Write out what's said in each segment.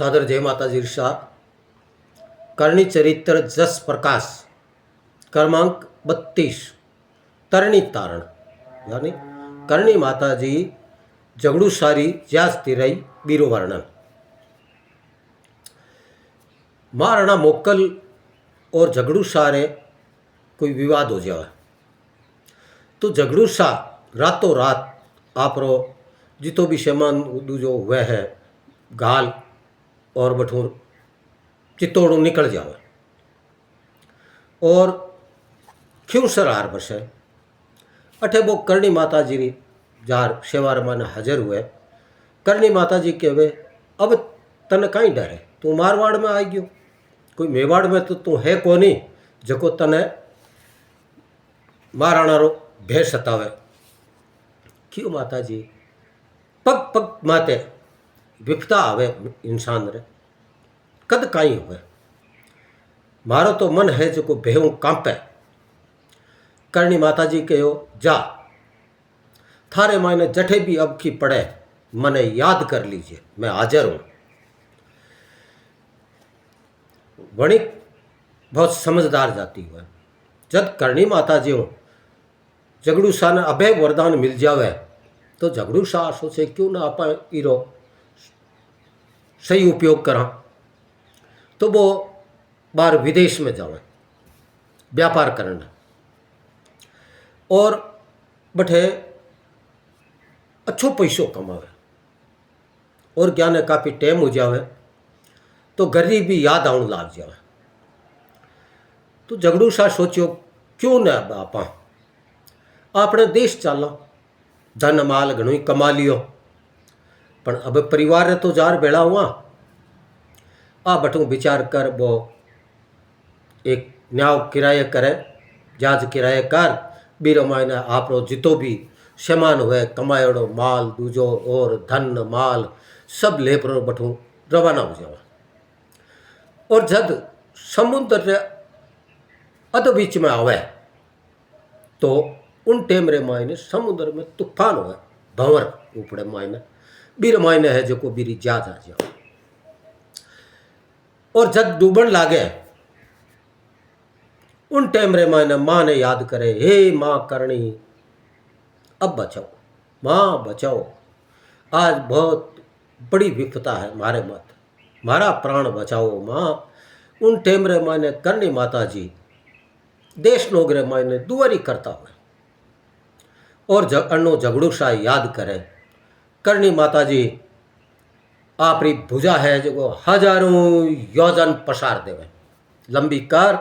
सादर जय माता जी शाह करणी चरित्र जस प्रकाश क्रमांक 32 तरणी तारण यानी करणी माता जी जगड़ू सारी ज्यास तिरई बीरो वर्णन। महाराणा मोकल और जगड़ू सारे कोई विवाद हो जाए तो जगड़ू शाह रातों रात आप रो जितो भी शमान जो हुए है गाल और बठूर चित्तौड़ू निकल जावे और क्यों सरार बसे अठे वो करणी माता जी जार सेवार माने हाजिर हुए। करणी माता जी कहवे अब तने कहीं डर है, तू मारवाड़ में आई गयो, कोई मेवाड़ में तो तू है कोनी जको तने महाराणा रो भय सतावे। क्यों माता जी पग पग माते विपता आवे इंसान रे कद काई हुए, मारो तो मन है जो भेहू कांपे। करणी माता जी कहो जा थारे मायने जठे भी अब की पड़े मने याद कर लीजिए, मैं हाजिर हूं। वणिक बहुत समझदार जाती हुआ जब करणी माता जी हो जगड़ू शाह ने अभय वरदान मिल जावे तो जगड़ू शाह सोचे क्यों ना आप इरो सही उपयोग करा, तो वो बाहर विदेश में जावे व्यापार करने और बठे अच्छो पैसों कमावे और ज्ञान काफ़ी टाइम हो जावे तो गरीबी याद आने लग जावे। तो जगड़ू शाह सोचो क्यों ना आपा अपने देश चलो, धन माल घणो ही कमा लियो पण अब परिवार तो जार बेड़ा हुआ आ बटू विचार कर वो एक न्याव किराए करे जहाज किराए कर बीरो मायने आप जितो भी सामान हुए कमायोड़ो माल दूजो और धन माल सब ले पर बटू रवाना हो जावा। और जब समुद्र रे अध बीच में आवे तो उन टेम रे मायने समुद्र में तूफान हुए भंवर ऊपड़े मायने बीर मायने है जो को बीरी जहाज आ जाओ और जब डूबन लागे उन टाइम रे मायने माँ ने याद करे हे माँ करणी अब बचाओ, माँ बचाओ, आज बहुत बड़ी विपता है मारे मत, मारा प्राण बचाओ माँ। उन टाइम रे मायने करणी माता जी देश नोगरे मायने दुआरी करता हुए और अन्नो जगड़ू शाह याद करे करणी माता जी आपरी भुजा है जो हजारों योजन पसार देवे लंबी कर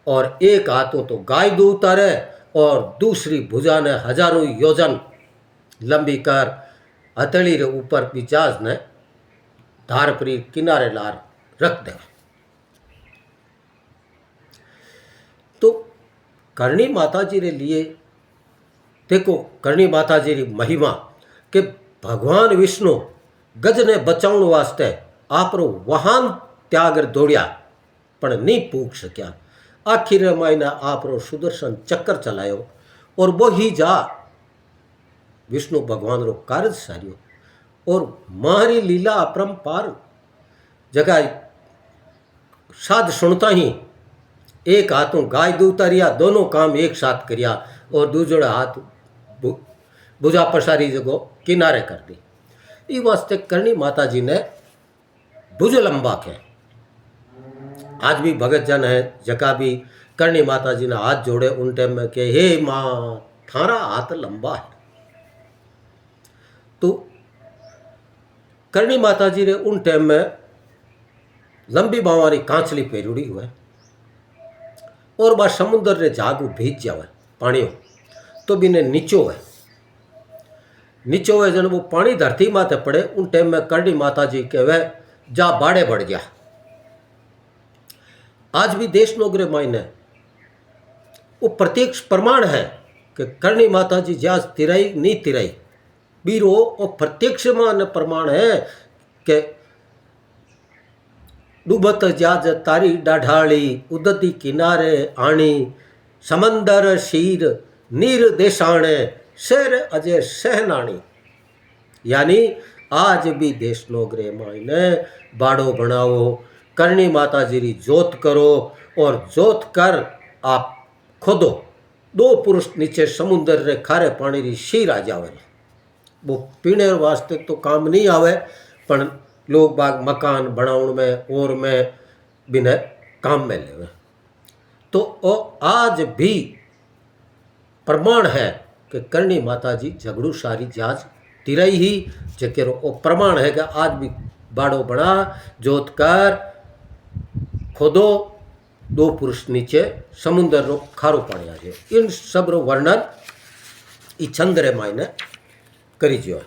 और एक हाथों तो गाय दो उतारे और दूसरी भुजा ने हजारों योजन लंबी कर हथेली रे ऊपर पिचाज ने धार परी किनारे लार रख दे। तो करणी माता जी रे लिए देखो करणी माता जी री महिमा के भगवान विष्णु गज ने बचाउण वास्ते आपरो वाहन त्याग दौड़िया पण नहीं पूग सक्या। आखिर मायने आपरो सुदर्शन चक्कर चलायो और वो ही जा विष्णु भगवान रो कार्य सारियो और मारी लीला अपरंपार जगह साध सुनता ही एक हाथों गाय दो उतारिया दोनों काम एक साथ करिया और दूसरा हाथ भुजा पसारी जगो किनारे कर दी। इस वास्ते करणी माता जी ने भुज लंबा के आज भी भगत जन है जका भी करणी माता जी ने हाथ जोड़े उन टाइम में के हे माँ थारा हाथ लंबा है। तो करणी माता जी ने उन टाइम में लंबी बावारी कांचली पेरुड़ी हुए और बा समुद्र रे जागू भीज जावे पानी तो बिने नीचो है नीचो है जन वो पानी धरती माथे पड़े उन टाइम में करणी माता जी कहवे जा बाड़े बढ़ गया। आज भी देश नोगरे मायने वो प्रत्यक्ष प्रमाण है कि करणी माता जी जा तिराई नहीं तिराई बीरो और प्रत्यक्ष मान प्रमाण है कि डूबत जाज तारी डाढ़ाली उदती किनारे आणी समंदर शीर नीर देशाणे शेर अजय सहनाणी। यानी आज भी देश नोगरे मायने बाड़ो बनाओ, करणी माता जी री जोत करो और जोत कर आप खोदो। दो पुरुष नीचे समुद्र रे खारे पानी री शीर आ जावे, वो पीने वास्ते तो काम नहीं आवे, पण लोग बाग मकान बनाउण में और में बिने काम में लेवे। तो ओ आज भी प्रमाण है कि करणी माता जी झगड़ू सारी जाज तिरई ही जकेरो ओ प्रमाण है कि आज भी बाड़ो बना जोत कर खोदो, दो पुरुष नीचे समुद्र रो खारो पानी आ जाए। इन सब रो वर्णन ई छंद रे मायने करी जो।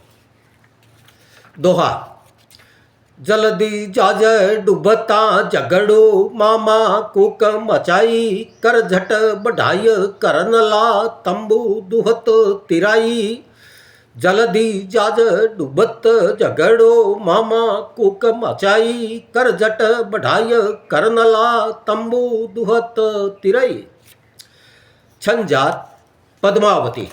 दोहा जल्दी जाजे डूबता झगड़ो मामा कुक मचाई, कर झट बढ़ाई करन ला तंबू दुहत तिराई। जल्दी जाज डूबत झगड़ो मामा कुक मचाई, कर झट बढ़ाई करन ला तंबू दुहत तिराई। छंजात पद्मावती।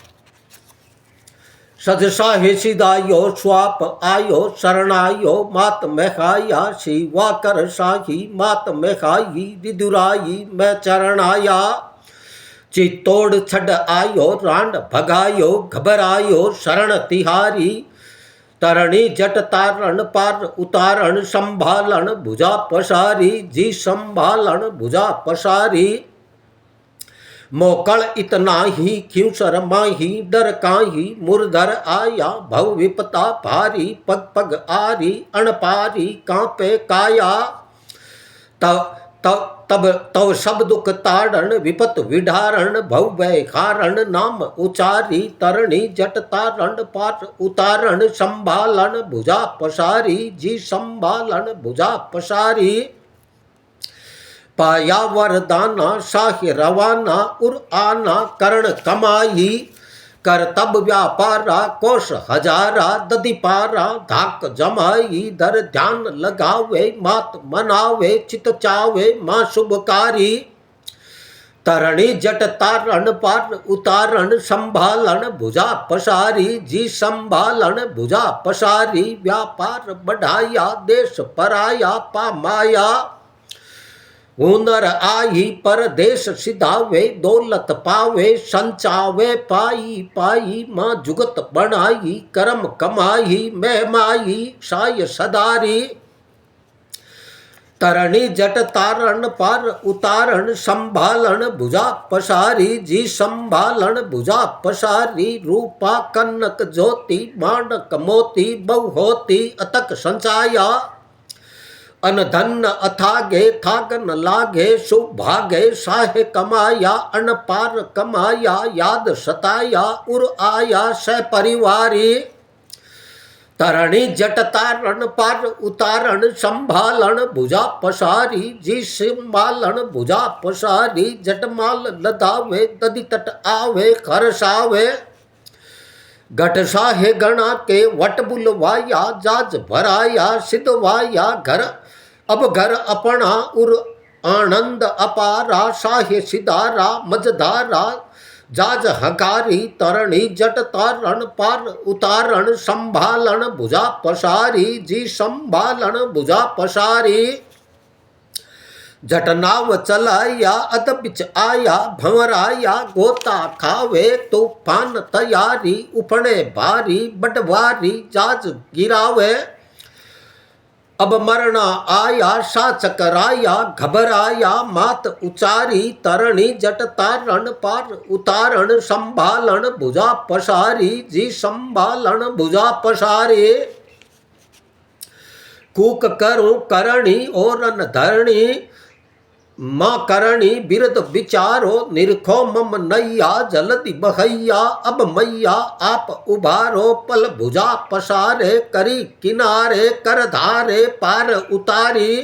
सजसाहे सिदायो स्वाप आयो शरणायो मात मेखाया, शिवा कर साही मात मेखाई विदुराई मैं चरणाया। चित्तोड़ छड़ आयो रांड भगायो घबरायो शरण तिहारी, तरणी जट तारण पार उतारण संभालन भुजा पसारी, जी संभालन भुजा पसारी। मोकल इतना ही क्यों शर्माही डर काही मुरधर आया, भव विपता भारी पग पग आरी अणपारी कांपे काया। तब सब दुख तारण विपत विडारण, भव वैखारण नाम उचारी, तरणी जट तारण पार उतारण संभालन भुजा पसारी, जी संभालन भुजा पसारी। पाया वरदाना शाह रवाना उर आना करण कमाई, कर तब व्यापारा कोश हजारा दधि पारा धाक जमाई। धर ध्यान लगावे मात मनावे चित चावे माँ शुभकारी, तरणी जट तारण पार उतारण संभालन भुजा पसारी, जी संभालन भुजा पसारी। व्यापार बढ़ाया देश पराया पामाया, हुनर आई परदेश सिधावे दौलत पावे संचावे पाई पाई। माँ जुगत बनाई करम कमाई महमाई साय सदारी, तरणी जट तारण पार उतारण संभालन भुजा पसारी, जी संभालन भुजा पसारी। रूपा कनक ज्योति माणक मोती बहु होती अतक संचाया, अन धन अथागे थागन लागे सुभागे साहे कमाया। अन पार कमाया याद सताया उर आया सह परिवारी, तरणी जट तारण पार उतारण संभालन भुजा पसारी, जी संभालन भुजा पसारी। जटमाल लदावे दधि तट आवे खरसावे, घट साहे गणा के वट बुलवाया जाज भराया सिद्धवाया। घर अब घर अपना उर आनंद अपारा, साहे सिधारा मझधारा जाज हकारी। तरणी जट तारण पार उतारण संभालन भुजा पसारी, जी संभालन भुजा पसारी। जट नाव चलाया अद बिच आया भंवराया, गोता खावे तूफान तैयारी। उफणे भारी बटवारी जाज गिरावे, अब मरना आया सा चकराया घबराया मात उचारी। तरणी जट तारण पार उतारण संभालन भुजा पसारी, जी संभालन भुजा पसारी। कूक करूं करणी और न धरणी, माँ करणी बिरद विचारो। निरखो मम नैया जल्दी बहैया, अब मैया आप उबारो। पल भुजा पसारे करी किनारे, कर धारे पार उतारी।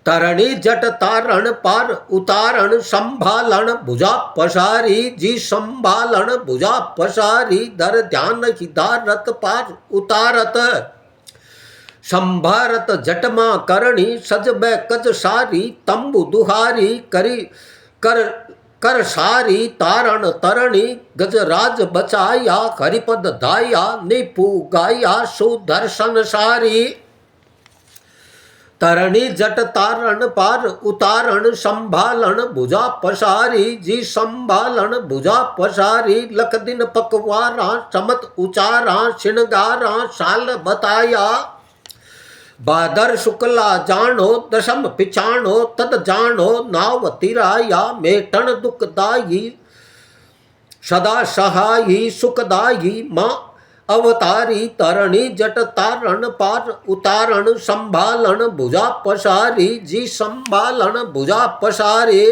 तरणी जट तारण पार उतारण संभालन भुजा पसारी, जी संभालन भुजा पसारी। धर ध्यान हिदारत पार उतारत, संभारत जटमा करणी। सज बै कज सारी तंबु दुहारी, करी कर कर सारी तारण तरणी गजराज बचाया हरिपद धाया निपु गाया सुदर्शन सारी तरणी जट तारण पार उतारण संभालन भुजा पसारी जी संभालन भुजा पसारी लख दिन पकवारा चमत उचारा श्रृंगारा साल बताया भादर शुक्ला जानो दशम पिछाणो तद जानो नाव तिराया मेटन दुखदाई सदा सहाई सुखदाई माँ अवतारी तरणी जट तारण पार उतारण संभालन भुजा पसारी जी संभालन भुजा पसारे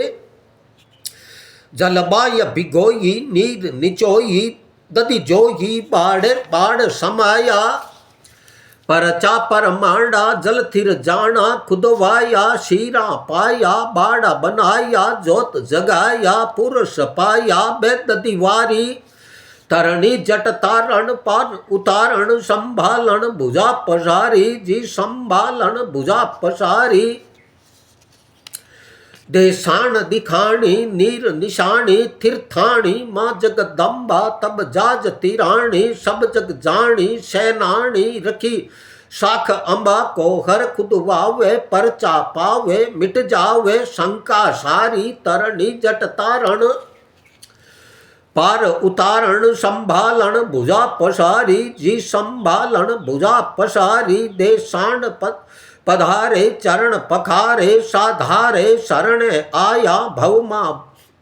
जलबाय भिगोई नीर निचोई दधि जोई बाढ़ बाढ़ समाया परचा परमांडा जल थिर जाना खुदवाया शीरा पाया बाड़ा बनाया जोत जगाया पुरुष पाया बेद दीवारी तरणी जट तारण पार उतारण संभालन भुजा पसारी जी संभालन भुजा पसारी देशान दिखाणी नीर निशानी थिरथाणी माँ जगदम्बा तब जाज तिराणी सब जग जानी सैनाणी रखी शाख अंबा को हर खुदवावे परचा पावे मिट जावे शंका सारी तरणी जट तारण पार उतारण संभालन भुजा पसारी जी संभालन भुजा पसारी देशान पधारे चरण पखारे साधारे शरण आया भवमा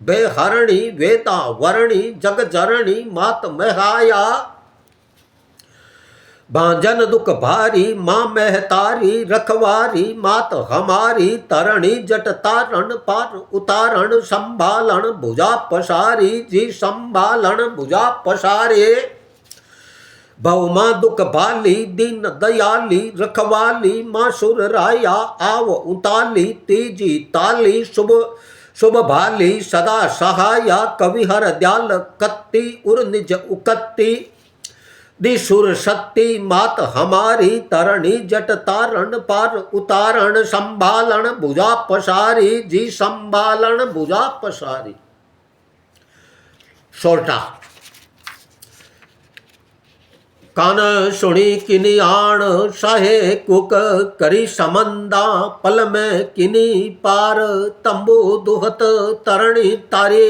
बेहरणी वेदा वरणी जग जरणी मात महाया भांजन दुख भारी माँ महतारी रखवारी मात हमारी तरणी जट तारण पार उतारण संभालन भुजा पसारी जी संभालन भुजा पसारे भवमा दुख भाली दीन दयाली रखवाली माँ सुर राया आव उताली तीजी ताली शुभ शुभ भाली सदा सहाया कविहर दयाल कत्ती उर निज उकत्ती दिशुर शक्ति मात हमारी तरणी जट तारण पार उतारण संभालन भुजा पसारी जी संभालन भुजा पसारी। सोटा कान सुनी किनी आण साहे कुक करी समंदा पल में किनी पार तंबू दुहत तरणी तारे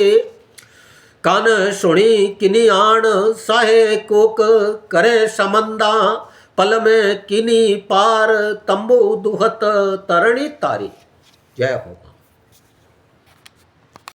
कान सुनी किनी आण साहे कुक करे समंदा पल में किनी पार तंबू दुहत तरणी तारी। जय हो।